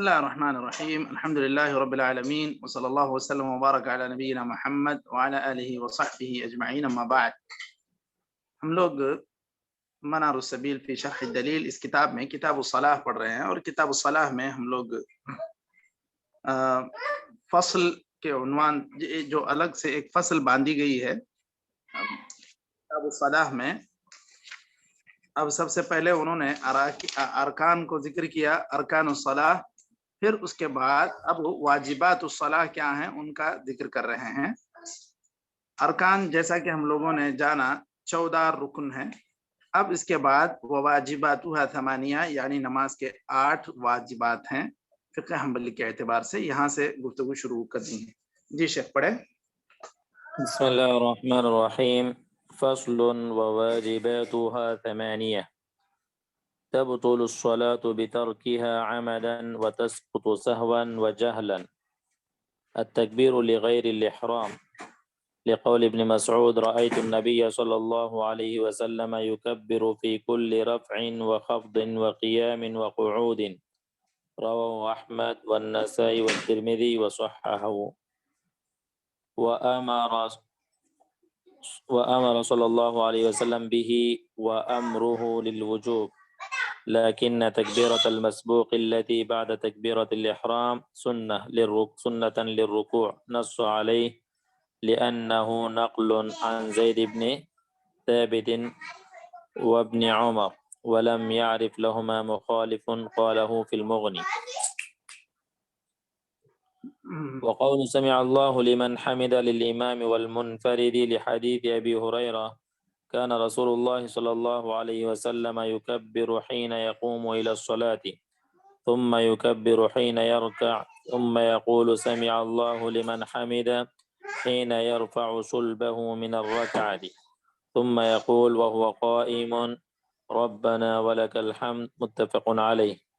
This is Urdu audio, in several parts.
بسم اللہ الرحمن الرحیم الحمد للہ رب العالمین وصلی اللہ وسلم وبارک علی نبینا محمد وعلی آلہ وصحبہ اجمعین اما بعد. ہم لوگ منار السبیل فی شرح الدلیل اس کتاب میں کتاب الصلاح پڑھ رہے ہیں، اور کتاب الصلاح میں ہم لوگ فصل کے عنوان جو الگ سے ایک فصل باندھی گئی ہے کتاب الصلاح میں. اب سب سے پہلے انہوں نے ارکان کو ذکر کیا، ارکان الصلاح، پھر اس کے بعد اب واجبات الصلاح کیا ہیں ان کا ذکر کر رہے ہیں. ارکان جیسا کہ ہم لوگوں نے جانا 14 رکن ہیں. اب اس کے بعد واجباتها 8 یعنی نماز کے 8 واجبات ہیں فقہ حنبلی کے اعتبار سے. یہاں سے گفتگو شروع کرنی ہے. جی شیخ پڑھیں. بسم اللہ الرحمن الرحیم. فصل وواجباتها 8 تبطل الصلاة بتركها عمدا وتسقط سهوا وجهلا. التكبير لغير الإحرام لقول ابن مسعود رأيت النبي صلى الله عليه وسلم يكبر في كل رفع وخفض وقيام وقعود. رواه أحمد والنسائي والترمذي وصححه. وأمر صلى الله عليه وسلم به وأمره للوجوب، لكن تكبيرة المسبوق التي بعد تكبيرة الإحرام سنة للركوع نص عليه لأنه نقل عن زيد بن ثابت وابن عمر ولم يعرف لهما مخالف قاله في المغني. وقول سمع الله لمن حمد للإمام والمنفرد لحديث أبي هريرة كان رسول الله صلى الله عليه وسلم يكبر حين يقوم إلى الصلاة ثم يكبر حين يركع ثم يقول سمع الله لمن حمد حين يرفع صلبه من الركعة ثم يقول وهو قائم ربنا ولك الحمد. متفق عليه.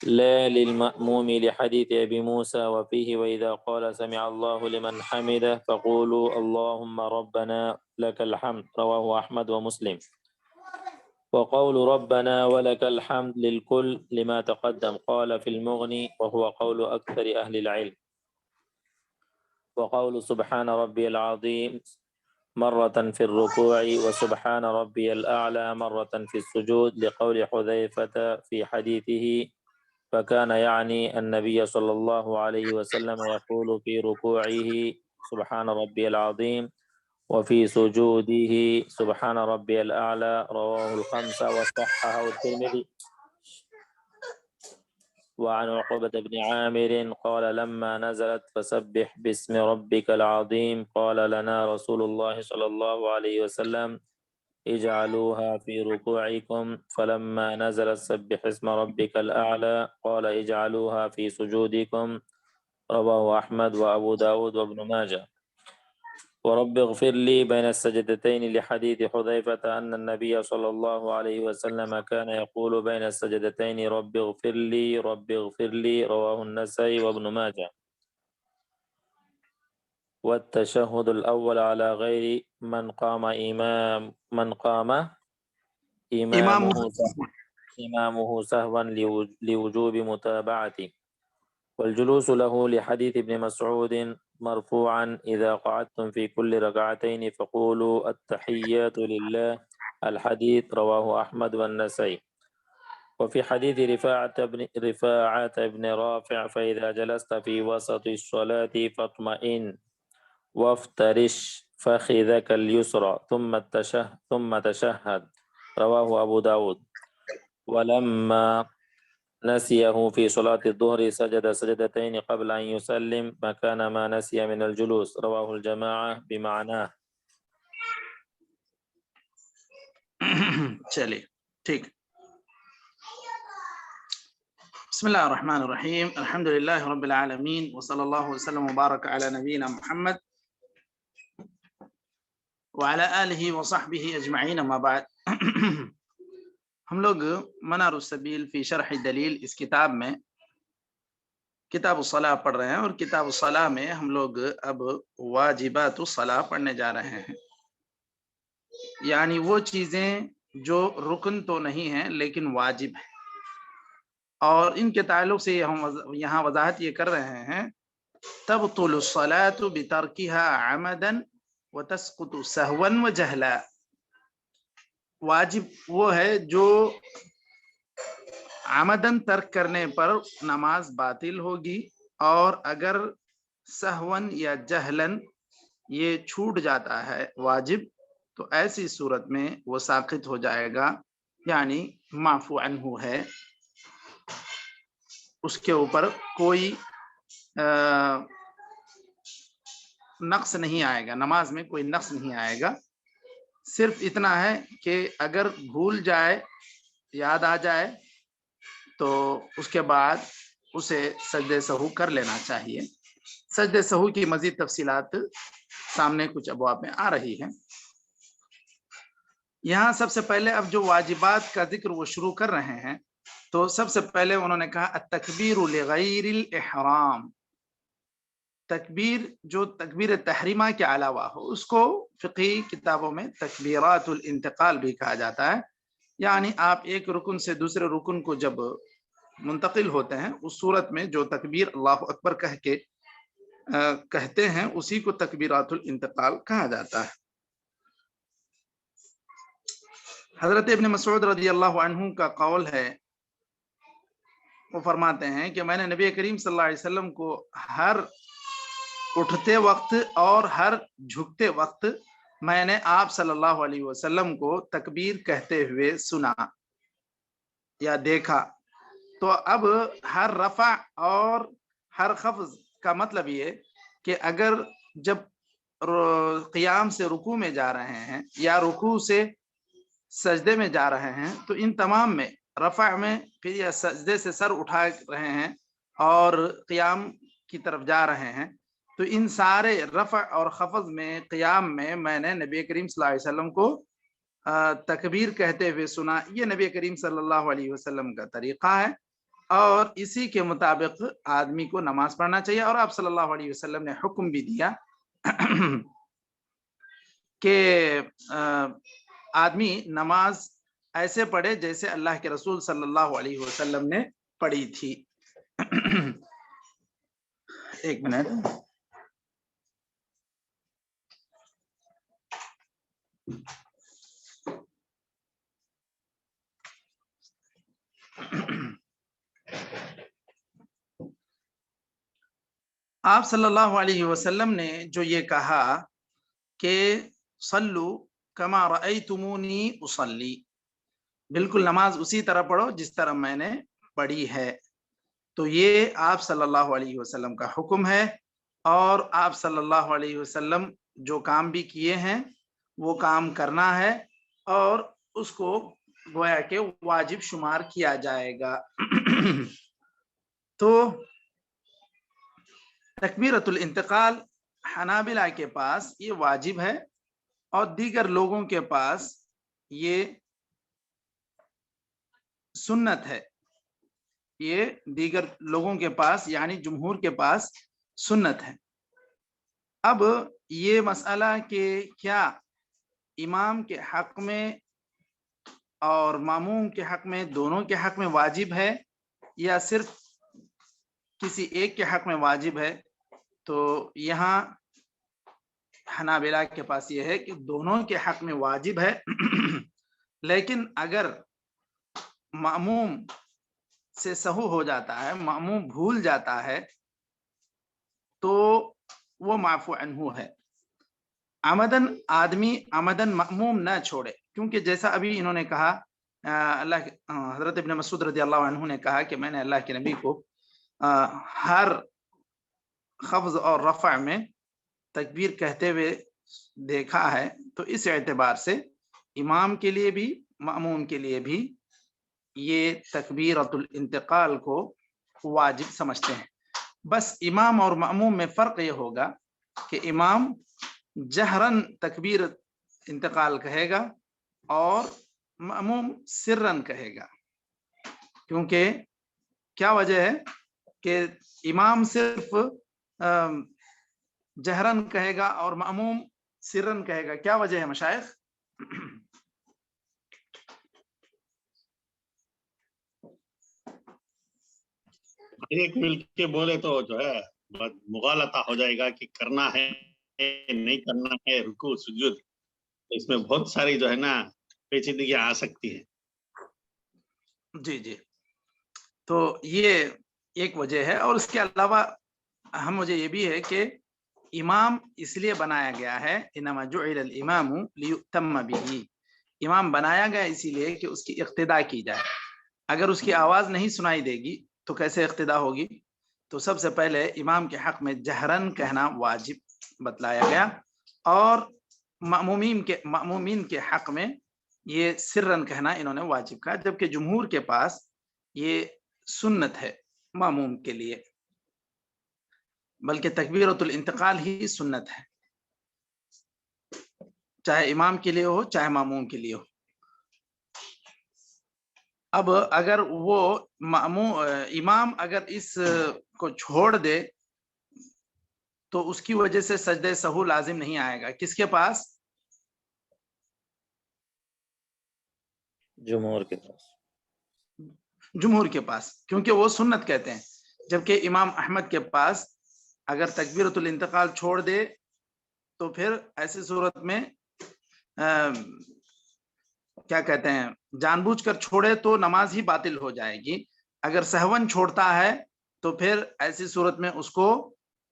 لا للمأموم لحديث أبي موسى وفيه وإذا قال سمع الله لمن حمده فقولوا اللهم ربنا لك الحمد. رواه أحمد ومسلم. وقول ربنا ولك الحمد للكل لما تقدم قال في المغني وهو قول أكثر أهل العلم. وقول سبحان ربي العظيم مرة في الركوع وسبحان ربي الأعلى مرة في السجود لقول حذيفة في حديثه فكان يعني النبي صلى الله عليه وسلم يقول في ركوعه سبحان ربي العظيم وفي سجوده سبحان ربي الأعلى. رواه الخمسة وصححه الترمذي. وعن عقبة بن عامر قال لما نزلت فسبح باسم ربك العظيم قال لنا رسول الله صلى الله عليه وسلم اجعلوها في ركوعكم فلما نزلت سبح اسم ربك الأعلى قال اجعلوها في سجودكم. رواه أحمد وأبو داود وابن ماجه. ورب اغفر لي بين السجدتين لحديث حذيفة أن النبي صلى الله عليه وسلم كان يقول بين السجدتين رب اغفر لي رب اغفر لي. رواه النسائي وابن ماجه. والتشهد الأول على غير من قام إمامه سهوا لوجوب متابعته. والجلوس له لحديث ابن مسعود مرفوعا إذا قعدتم في كل ركعتين فقولوا التحيات لله. الحديث رواه أحمد والنسائي. وفي حديث رفاعة بن رافع فإذا جلست في وسط الصلاة فاطمئن وافترش فخذك اليسرى ثم تشهد. رواه أبو داود. ولما نسيه في صلاة الظهر سجد سجدتين قبل أن يسلم مكان ما نسي من الجلوس. رواه الجماعة بمعناه. چلیے ٹھیک. بسم اللہ الرحمن الرحیم الحمد للہ رب العالمین وصلی اللہ وسلم وبارک علی نبینا محمد وعلی آلہ وصحبہ اجمعین اما بعد. ہم لوگ منار السبیل فی شرح الدلیل اس کتاب میں کتاب الصلاح پڑھ رہے ہیں، اور کتاب الصلاح میں ہم لوگ اب واجبات الصلاح پڑھنے جا رہے ہیں. یعنی وہ چیزیں جو رکن تو نہیں ہیں لیکن واجب ہیں. اور ان کے تعلق سے ہم یہاں وضاحت یہ کر رہے ہیں تبطل الصلاة بترکها عمدا وتسقط سہوا وجہلا، واجب وہ ہے جو عمدن ترک کرنے پر نماز باطل ہوگی، اور اگر سہون یا جہلن یہ چھوٹ جاتا ہے واجب تو ایسی صورت میں وہ ساقط ہو جائے گا، یعنی معفو عنہ ہے، اس کے اوپر کوئی نقص نہیں آئے گا، نماز میں کوئی نقص نہیں آئے گا، صرف اتنا ہے کہ اگر بھول جائے، یاد آ جائے تو اس کے بعد اسے سجدہ سہو کر لینا چاہیے۔ سجدہ سہو کی مزید تفصیلات سامنے کچھ ابواب میں آ رہی ہیں۔ یہاں سب سے پہلے اب جو واجبات کا ذکر وہ شروع کر رہے ہیں، تو سب سے پہلے انہوں نے کہا التکبیر لغیر الاحرام، تکبیر جو تکبیر تحریمہ کے علاوہ ہو، اس کو فقہی کتابوں میں تکبیرات الانتقال بھی کہا جاتا ہے، یعنی آپ ایک رکن سے دوسرے رکن کو جب منتقل ہوتے ہیں اس صورت میں جو تکبیر اللہ اکبر کہہ کے کہتے ہیں اسی کو تکبیرات الانتقال کہا جاتا ہے۔ حضرت ابن مسعود رضی اللہ عنہ کا قول ہے، وہ فرماتے ہیں کہ میں نے نبی کریم صلی اللہ علیہ وسلم کو ہر اٹھتے وقت اور ہر جھکتے وقت میں نے آپ صلی اللہ علیہ وسلم کو تکبیر کہتے ہوئے سنا یا دیکھا۔ تو اب ہر رفع اور ہر خفض کا مطلب یہ کہ اگر جب قیام سے رکوع میں جا رہے ہیں یا رکوع سے سجدے میں جا رہے ہیں تو ان تمام میں، رفع میں پھر یا سجدے سے سر اٹھا رہے ہیں اور قیام کی طرف جا رہے ہیں، تو ان سارے رفع اور خفض میں، قیام میں نے نبی کریم صلی اللہ علیہ وسلم کو تکبیر کہتے ہوئے سنا۔ یہ نبی کریم صلی اللہ علیہ وسلم کا طریقہ ہے اور اسی کے مطابق آدمی کو نماز پڑھنا چاہیے، اور آپ صلی اللہ علیہ وسلم نے حکم بھی دیا کہ آدمی نماز ایسے پڑھے جیسے اللہ کے رسول صلی اللہ علیہ وسلم نے پڑھی تھی۔ ایک منٹ، آپ صلی اللہ علیہ وسلم نے جو یہ کہا کہ صلو کما رأیتمونی اصلی، بالکل نماز اسی طرح پڑھو جس طرح میں نے پڑھی ہے، تو یہ آپ صلی اللہ علیہ وسلم کا حکم ہے، اور آپ صلی اللہ علیہ وسلم جو کام بھی کیے ہیں وہ کام کرنا ہے، اور اس کو گویا کہ واجب شمار کیا جائے گا۔ تو تکبیرۃ الانتقال حنابلہ کے پاس یہ واجب ہے، اور دیگر لوگوں کے پاس یہ سنت ہے، یہ دیگر لوگوں کے پاس یعنی جمہور کے پاس سنت ہے۔ اب یہ مسئلہ کہ کیا امام کے حق میں اور ماموم کے حق میں، دونوں کے حق میں واجب ہے یا صرف کسی ایک کے حق میں واجب ہے، تو یہاں حنابلہ کے پاس یہ ہے کہ دونوں کے حق میں واجب ہے، لیکن اگر ماموم سے سہو ہو جاتا ہے، ماموم بھول جاتا ہے تو وہ معفو عنہ ہے۔ عمدن آدمی عمدن مأموم نہ چھوڑے، کیونکہ جیسا ابھی انہوں نے کہا، حضرت ابن مسعود رضی اللہ عنہ نے کہا کہ میں نے اللہ کے نبی کو ہر خفض اور رفع میں تکبیر کہتے ہوئے دیکھا ہے، تو اس اعتبار سے امام کے لیے بھی مأموم کے لیے بھی یہ تکبیرۃ الانتقال کو واجب سمجھتے ہیں۔ بس امام اور مأموم میں فرق یہ ہوگا کہ امام جہرن تکبیر انتقال کہے گا اور مأموم سرن کہے گا، کیونکہ کیا وجہ ہے کہ امام صرف جہرن کہے گا اور مأموم سرن کہے گا، کیا وجہ ہے مشائخ؟ ایک مل کے بولے تو جو ہے مغالطہ ہو جائے گا کہ کرنا ہے نہیں کرنا ہے، رکوع سجود، اس میں بہت ساری جو ہے نا پیچیدگیاں آ سکتی ہیں. جی جی، تو یہ ایک وجہ ہے. اور اس کے علاوہ اہم وجہ یہ بھی ہے کہ امام اس لیے بنایا گیا ہے، انما جعل الامام لیؤتم به، امام بنایا گیا اسی لیے کہ اس کی اقتداء کی جائے. اگر اس کی آواز نہیں سنائی دے گی تو کیسے اقتداء ہوگی؟ تو سب سے پہلے امام کے حق میں جہرن کہنا واجب بتلایا گیا، اور مأمومین کے حق میں یہ سرن کہنا انہوں نے واجب کہا، جبکہ جمہور کے پاس یہ سنت ہے مأموم کے لیے، بلکہ تکبیرۃ الانتقال ہی سنت ہے، چاہے امام کے لیے ہو چاہے مأموم کے لیے ہو. اب اگر وہ امام اگر اس کو چھوڑ دے تو اس کی وجہ سے سجدہ سہو لازم نہیں آئے گا. کس کے پاس؟ جمہور کے پاس. جمہور کے پاس، کیونکہ وہ سنت کہتے ہیں. جبکہ امام احمد کے پاس اگر تکبیرۃ الانتقال چھوڑ دے تو پھر ایسی صورت میں کیا کہتے ہیں، جان بوجھ کر چھوڑے تو نماز ہی باطل ہو جائے گی. اگر سہون چھوڑتا ہے تو پھر ایسی صورت میں اس کو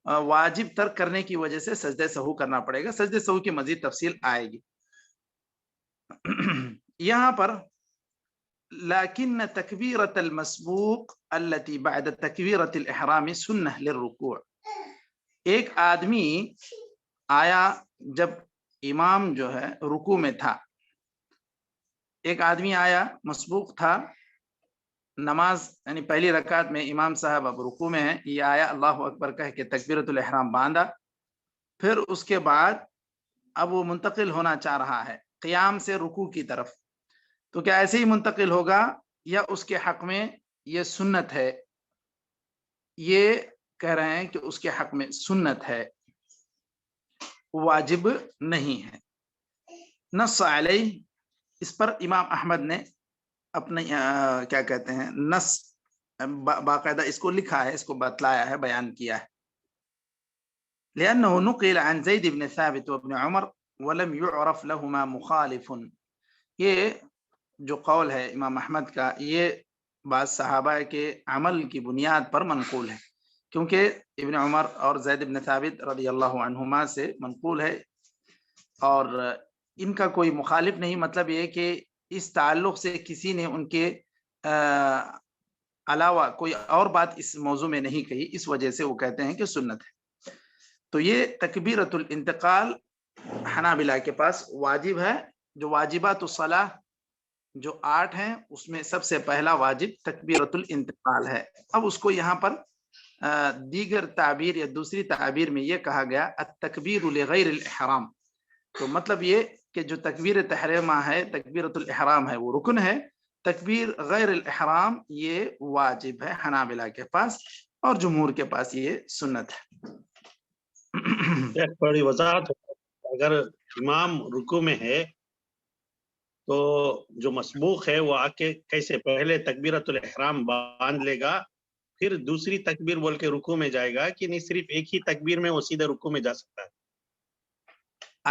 واجب ترک کرنے کی وجہ سے سجدہ سہو کرنا پڑے گا. سجدہ سہو کی مزید تفصیل آئے گی. یہاں پر لیکن تکبیرۃ المسبوق التي بعد تکبیرۃ الاحرام سنہ للرکوع، ایک آدمی آیا جب امام جو ہے رکوع میں تھا، ایک آدمی آیا مسبوق تھا نماز یعنی پہلی رکعت میں، امام صاحب اب رکوع میں ہیں، یہ آیا اللہ اکبر کہہ کے تکبیرۃ الاحرام باندھا، پھر اس کے بعد اب وہ منتقل ہونا چاہ رہا ہے قیام سے رکوع کی طرف، تو کیا ایسے ہی منتقل ہوگا یا اس کے حق میں یہ سنت ہے؟ یہ کہہ رہے ہیں کہ اس کے حق میں سنت ہے، واجب نہیں ہے. نص علیہ، اس پر امام احمد نے اپنے کیا کہتے ہیں نص باقاعدہ اس کو لکھا ہے، اس کو بتلایا ہے، بیان کیا ہے. لأنه نقل عن زید بن ثابت وابن عمر ولم يعرف لهما مخالف، یہ جو قول ہے امام احمد کا یہ بعض صحابہ کے عمل کی بنیاد پر منقول ہے، کیونکہ ابن عمر اور زید بن ثابت رضی اللہ عنہما سے منقول ہے اور ان کا کوئی مخالف نہیں. مطلب یہ کہ اس تعلق سے کسی نے ان کے علاوہ کوئی اور بات اس موضوع میں نہیں کہی، اس وجہ سے وہ کہتے ہیں کہ سنت ہے. تو یہ تکبیرۃ الانتقال حنابلہ کے پاس واجب ہے. جو واجبات الصلاح جو 8 ہیں اس میں سب سے پہلا واجب تکبیرۃ الانتقال ہے. اب اس کو یہاں پر دیگر تعبیر یا دوسری تعبیر میں یہ کہا گیا التکبیر لغیر الاحرام، تو مطلب یہ کہ جو تکبیر تحریمہ ہے، تکبیرۃ الاحرام ہے، وہ رکن ہے، تکبیر غیر الاحرام یہ واجب ہے حنابلہ کے پاس، اور جمہور کے پاس یہ سنت ہے. ایک بڑی وضاحت، اگر امام رکوع میں ہے تو جو مسبوق ہے وہ آ کے کیسے پہلے تکبیرۃ الاحرام باندھ لے گا، پھر دوسری تکبیر بول کے رکوع میں جائے گا، کہ نہیں صرف ایک ہی تکبیر میں وہ سیدھے رکوع میں جا سکتا ہے؟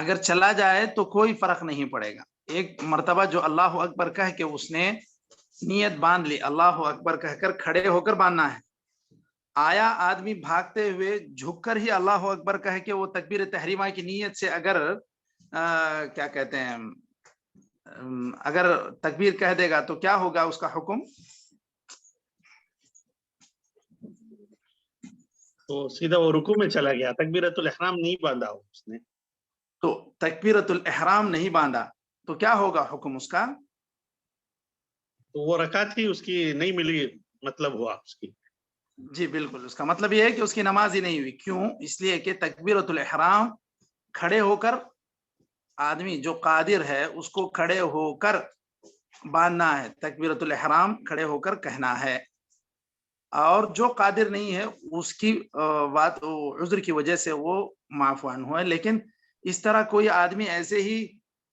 اگر چلا جائے تو کوئی فرق نہیں پڑے گا. ایک مرتبہ جو اللہ اکبر کہہ کے اس نے نیت باندھ لی، اللہ اکبر کہہ کر کھڑے ہو کر باندھنا ہے، آیا آدمی بھاگتے ہوئے جھک کر ہی اللہ اکبر کہہ کے وہ تکبیر تحریمہ کی نیت سے اگر کیا کہتے ہیں اگر تکبیر کہہ دے گا تو کیا ہوگا اس کا حکم؟ تو سیدھا وہ رکوع میں چلا گیا، تکبیرۃ الاحرام نہیں باندھا اس نے. تو تکبیرۃ الاحرام نہیں باندھا تو کیا ہوگا حکم اس کا؟ تو وہ رکعت ہی اس کی نہیں ملی، مطلب ہوا اس کی. جی بالکل، اس کا مطلب یہ ہے کہ اس کی نماز ہی نہیں ہوئی. کیوں؟ اس لیے کہ تکبیرۃ الاحرام کھڑے ہو کر آدمی جو قادر ہے اس کو کھڑے ہو کر باندھنا ہے، تکبیرۃ الاحرام کھڑے ہو کر کہنا ہے، اور جو قادر نہیں ہے اس کی بات عذر کی وجہ سے وہ معفو عنہ ہے. لیکن اس طرح کوئی آدمی ایسے ہی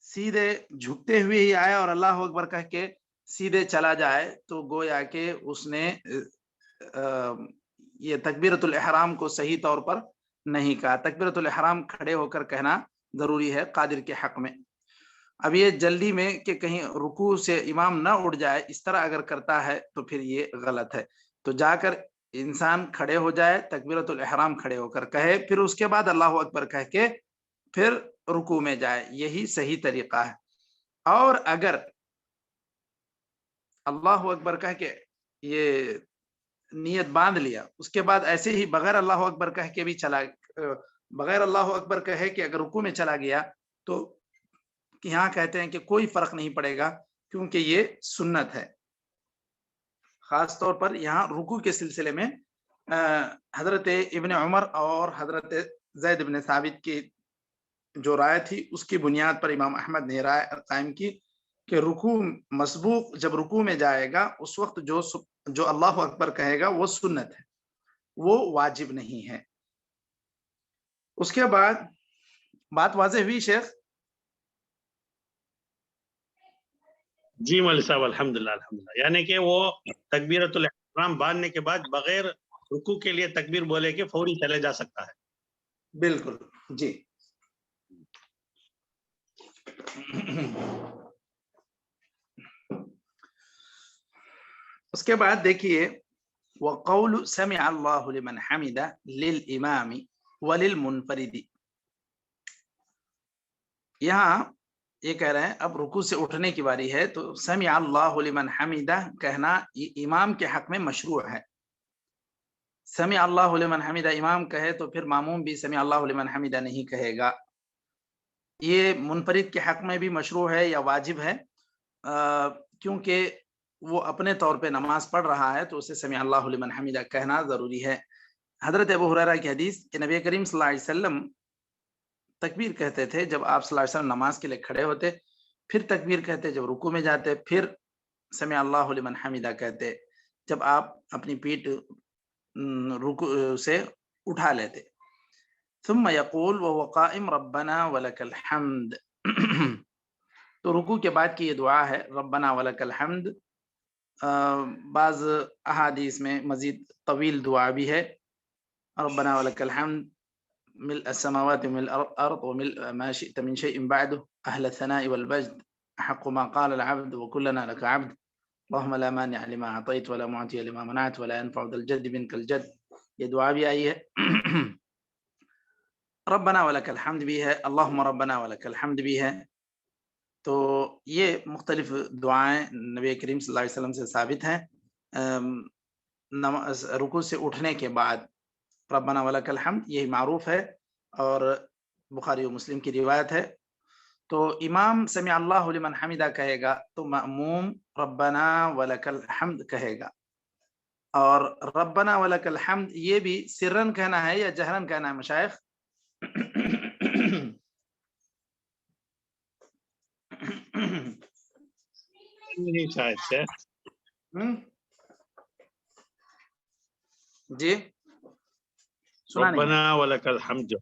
سیدھے جھکتے ہوئے ہی آیا اور اللہ اکبر کہہ کے سیدھے چلا جائے تو گویا کہ اس نے یہ تکبیرۃ الاحرام کو صحیح طور پر نہیں کہا. تکبیرۃ الاحرام کھڑے ہو کر کہنا ضروری ہے قادر کے حق میں. اب یہ جلدی میں کہ کہیں رکوع سے امام نہ اٹھ جائے اس طرح اگر کرتا ہے تو پھر یہ غلط ہے. تو جا کر انسان کھڑے ہو جائے, تکبیرۃ الاحرام کھڑے ہو کر کہے, پھر اس کے بعد اللہ اکبر کہہ کے پھر رکوع میں جائے, یہی صحیح طریقہ ہے. اور اگر اللہ اکبر کہہ کے یہ نیت باندھ لیا, اس کے بعد ایسے ہی بغیر اللہ اکبر کہہ کے بھی بغیر اللہ اکبر کہے کہ اگر رکوع میں چلا گیا, تو یہاں کہتے ہیں کہ کوئی فرق نہیں پڑے گا کیونکہ یہ سنت ہے. خاص طور پر یہاں رکوع کے سلسلے میں حضرت ابن عمر اور حضرت زید بن ثابت کی جو رائے تھی اس کی بنیاد پر امام احمد نے رائے قائم کی کہ رکوع مسبوق جب رکوع میں جائے گا اس وقت جو اللہ اکبر کہے گا وہ سنت ہے, وہ واجب نہیں ہے. اس کے بعد بات واضح ہوئی شیخ؟ جی مولوی صاحب, الحمدللہ الحمدللہ. یعنی کہ وہ تکبیرۃ الاحرام باندھنے کے بعد بغیر رکوع کے لیے تکبیر بولے کے فوری چلے جا سکتا ہے. بالکل جی. اس کے بعد دیکھیے وقول سمع اللہ لمن حمدہ للامام وللمنفرد. یہاں یہ کہہ رہے ہیں اب رکوع سے اٹھنے کی باری ہے تو سمع اللہ لمن حمدہ کہنا یہ امام کے حق میں مشروع ہے. سمع اللہ لمن حمدہ امام کہے تو پھر ماموم بھی سمع اللہ لمن حمدہ نہیں کہے گا. یہ منفرد کے حق میں بھی مشروع ہے یا واجب ہے, کیونکہ وہ اپنے طور پہ نماز پڑھ رہا ہے تو اسے سمع اللہ لمن حمدہ کہنا ضروری ہے. حضرت ابو ہریرہ کی حدیث کہ نبی کریم صلی اللہ علیہ وسلم تکبیر کہتے تھے جب آپ صلی اللہ علیہ وسلم نماز کے لیے کھڑے ہوتے, پھر تکبیر کہتے جب رکوع میں جاتے, پھر سمع اللہ لمن حمدہ کہتے جب آپ اپنی پیٹھ رکوع سے اٹھا لیتے. ثم یقول وهو قائم ربنا ولک الحمد. تو رکوع کے بعد کی یہ دعا ہے ربنا ولک الحمد. بعض احادیث میں مزید طویل دعا بھی ہے, ربنا ولک الحمد ملء السماوات وملء الارض وملء ما شئت من شيء بعده اهل الثناء والمجد احق ما قال العبد وكلنا لك عبد اللهم لا مانع لما اعطيت ولا معطي لما منعت ولا ينفع ذا الجد منك الجد. یہ دعا بھی آئی ہے. ربنا ولک الحمد بھی ہے, اللہم ربنا ولک الحمد بھی ہے. تو یہ مختلف دعائیں نبی کریم صلی اللہ علیہ وسلم سے ثابت ہیں. رکوع سے اٹھنے کے بعد ربنا ولک الحمد یہی معروف ہے اور بخاری و مسلم کی روایت ہے. تو امام سمع اللہ لمن حمدہ کہے گا تو مأموم ربنا ولک الحمد کہے گا. اور ربنا ولک الحمد یہ بھی سرن کہنا ہے یا جہرن کہنا ہے مشائخ؟ شاید سے جی سنا نہیں. ربنا ولک الحمد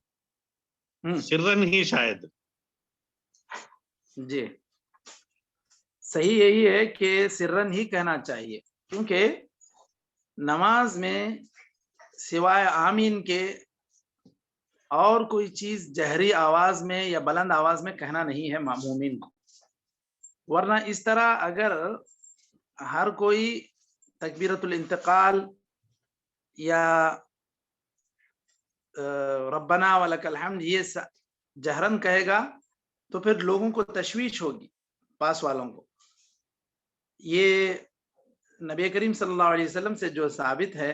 سرن ہی شاید. جی صحیح یہی ہے کہ سرن ہی کہنا چاہیے, کیونکہ نماز میں سوائے آمین کے اور کوئی چیز جہری آواز میں یا بلند آواز میں کہنا نہیں ہے مأمومین کو. ورنہ اس طرح اگر ہر کوئی تکبیرۃ الانتقال یا ربنا ولک الحمد یہ جہرن کہے گا تو پھر لوگوں کو تشویش ہوگی, پاس والوں کو. یہ نبی کریم صلی اللہ علیہ وسلم سے جو ثابت ہے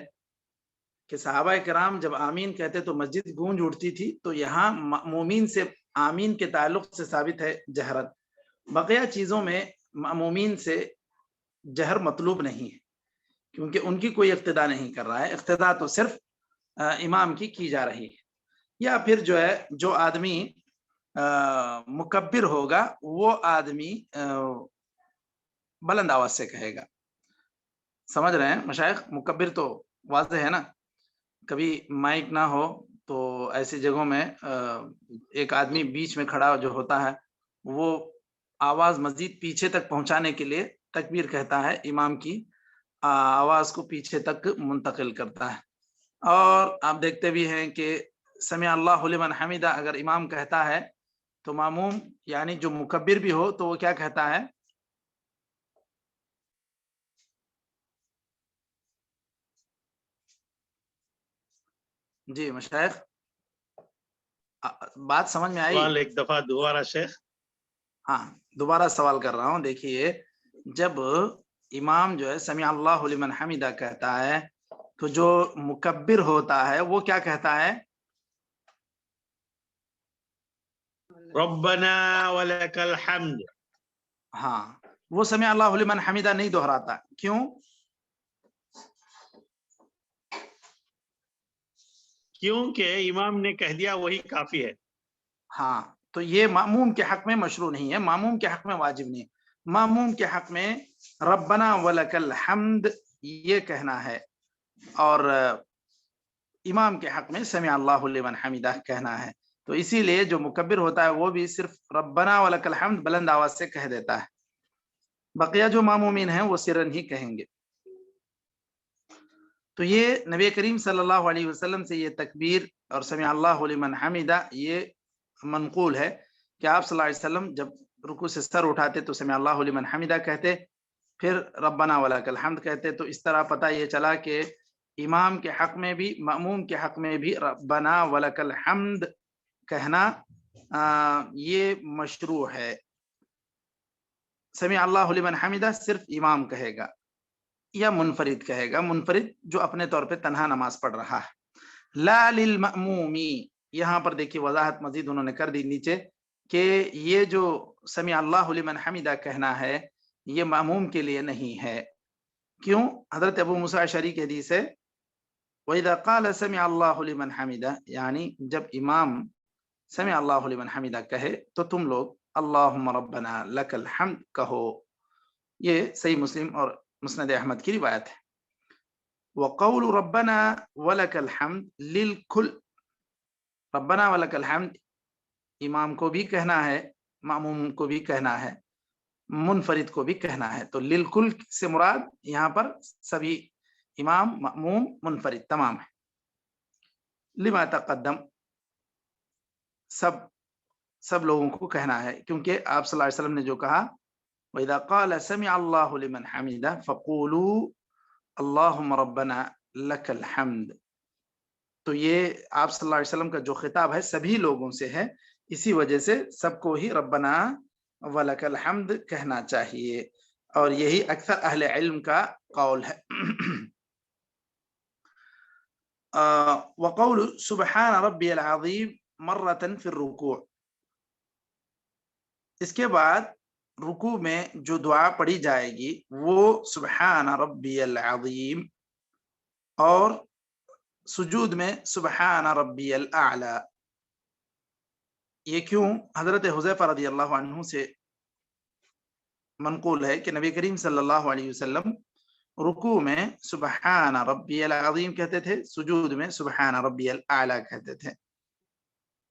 کہ صحابہ کرام جب آمین کہتے تو مسجد گونج اٹھتی تھی, تو یہاں مأمومین سے آمین کے تعلق سے ثابت ہے جہرن. بقیہ چیزوں میں مأمومین سے جہر مطلوب نہیں ہے کیونکہ ان کی کوئی اقتداء نہیں کر رہا ہے. اقتداء تو صرف امام کی جا رہی ہے. یا پھر جو ہے جو آدمی مکبر ہوگا وہ آدمی بلند آواز سے کہے گا. سمجھ رہے ہیں مشائخ؟ مکبر تو واضح ہے نا. کبھی مائک نہ ہو تو ایسی جگہوں میں ایک آدمی بیچ میں کھڑا جو ہوتا ہے وہ آواز مزید پیچھے تک پہنچانے کے لیے تکبیر کہتا ہے, امام کی آواز کو پیچھے تک منتقل کرتا ہے. اور آپ دیکھتے بھی ہیں کہ سمع اللہ لمن حمیدہ اگر امام کہتا ہے تو ماموم یعنی جو مکبر بھی ہو تو وہ کیا کہتا ہے؟ جی مشائخ بات سمجھ میں آئی؟ سوال ایک دفعہ دوبارہ شیخ. ہاں دوبارہ سوال کر رہا ہوں. دیکھیے جب امام جو ہے سمع اللہ لمن حمیدہ کہتا ہے تو جو مکبر ہوتا ہے وہ کیا کہتا ہے؟ ربنا ولک الحمد. ہاں وہ سمع اللہ لمن حمیدہ نہیں دہراتا. کیوں؟ کیونکہ امام نے کہہ دیا وہی کافی ہے. ہاں تو یہ ماموم کے حق میں مشروع نہیں ہے، ماموم کے حق میں واجب نہیں ہے. ماموم کے حق میں ربنا ولک الحمد یہ کہنا ہے، اور امام کے حق میں سمع اللہ لمن حمیدہ کہنا ہے. تو اسی لیے جو مکبر ہوتا ہے وہ بھی صرف ربنا ولک الحمد بلند آواز سے کہہ دیتا ہے، بقیہ جو مامومین ہیں وہ سرن ہی کہیں گے. تو یہ نبی کریم صلی اللہ علیہ وسلم سے یہ تکبیر اور سمع اللہ لمن حمیدہ یہ منقول ہے کہ آپ صلی اللہ علیہ وسلم جب رکوع سے سر اٹھاتے تو سمع اللہ لمن حمیدہ کہتے، پھر ربنا ولک الحمد کہتے. تو اس طرح پتہ یہ چلا کہ امام کے حق میں بھی مأموم کے حق میں بھی ربنا ولک الحمد کہنا یہ مشروع ہے. سمع اللہ لمن حمیدہ صرف امام کہے گا یا منفرد کہے گا، منفرد جو اپنے طور پہ تنہا نماز پڑھ رہا ہے. لا للمأمومی، یہاں پر دیکھیے وضاحت مزید انہوں نے کر دی نیچے کہ یہ جو سمع اللہ لمن حمیدہ کہنا ہے یہ مأموم کے لیے نہیں ہے. کیوں؟ حضرت ابو موسیٰ اشعری کی حدیث ہے وَإِذَا قَالَ سَمِعَ اللَّهُ لِمَنْ حَمِدَهُ، یعنی جب امام سمع اللہ لمن حمیدہ کہے تو تم لوگ اللہم ربنا لک الحمد کہو. یہ صحیح مسلم اور مسند احمد کی روایت ہے. وقول ربنا ولک الحمد للکل، ربنا ولک الحمد امام کو بھی کہنا ہے، مأموم کو بھی کہنا ہے، منفرد کو بھی کہنا ہے. تو للکل سے مراد یہاں پر سبھی امام مأموم منفرد تمام ہے. لما تقدم سب لوگوں کو کہنا ہے، کیونکہ آپ صلی اللہ علیہ وسلم نے جو کہا وَإِذَا قَالَ سَمِعَ اللَّهُ لِمَنْ حَمِدَهُ فَقُولُوا اللَّهُمَّ رَبَّنَا لَكَ الْحَمْدُ. تو یہ آپ صلی اللہ علیہ وسلم کا جو خطاب ہے سبھی لوگوں سے ہے، اسی وجہ سے سب کو ہی ربنا ولک الحمد کہنا چاہیے، اور یہی اکثر اہل علم کا قول ہے. وقول سبحان ربی العظیم مرتن فی الرکوع، اس کے بعد رکوع میں جو دعا پڑھی جائے گی وہ سبحان ربی العظیم، اور سجود میں سبحان ربی الاعلی. یہ کیوں؟ حضرت حذیفہ رضی اللہ عنہ سے منقول ہے کہ نبی کریم صلی اللہ علیہ وسلم رکوع میں سبحان ربی العظیم کہتے تھے، سجود میں سبحان ربی الاعلی کہتے تھے.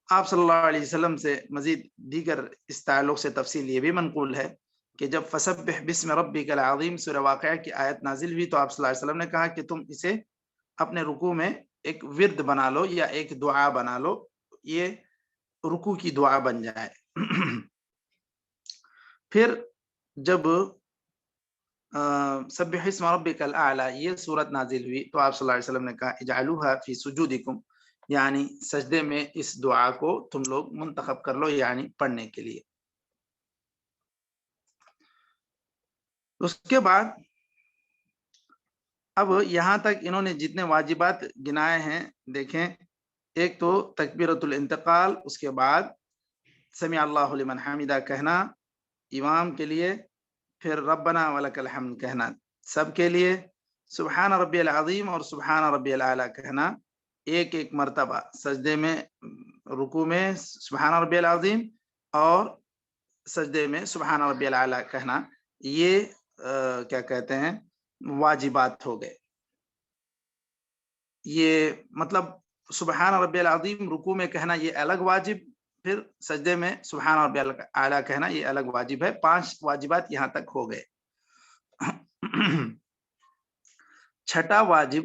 آپ صلی اللہ علیہ وسلم سے مزید دیگر اس تعلق سے تفصیل یہ بھی منقول ہے کہ جب فسبح بسم ربک العظیم سورہ واقعہ کی آیت نازل ہوئی تو آپ صلی اللہ علیہ وسلم نے کہا کہ تم اسے اپنے رکوع میں ایک ورد بنا لو یا ایک دعا بنا لو، یہ رکوع کی دعا بن جائے. پھر جب سبح اسم ربک الاعلی یہ صورت نازل ہوئی تو آپ صلی اللہ علیہ وسلم نے کہا اجعلوها فی سجودکم، یعنی سجدے میں اس دعا کو تم لوگ منتخب کر لو، یعنی پڑھنے کے لیے. اس کے بعد اب یہاں تک انہوں نے جتنے واجبات گنائے ہیں دیکھیں، ایک تو تکبیرۃ الانتقال، اس کے بعد سمع اللہ لمن حمیدہ کہنا امام کے لیے، پھر ربنا ولک الحمد کہنا سب کے لیے، سبحان ربی العظیم اور سبحان ربی الاعلی کہنا ایک ایک مرتبہ سجدے میں، رکوع میں سبحان ربی العظیم اور سجدے میں سبحان ربی الاعلی کہنا، یہ کیا کہتے ہیں واجبات ہو گئے. یہ مطلب سبحان ربی العظیم رکوع میں کہنا یہ الگ واجب، پھر سجدے میں سبحان ربی الاعلی کہنا یہ الگ واجب ہے. 5 واجبات یہاں تک ہو گئے. چھٹا واجب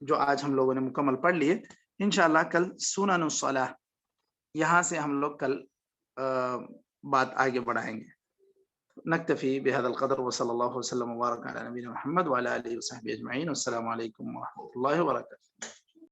جو آج ہم لوگوں نے مکمل پڑھ لیے. انشاءاللہ کل سنن الصلاح یہاں سے ہم لوگ کل بات آگے بڑھائیں گے. نکتفی بهذا القدر وصلی اللہ وسلم وبارک علی نبینا محمد وعلی آلہ وصحبہ اجمعین. السلام علیکم ورحمۃ اللہ وبرکاتہ.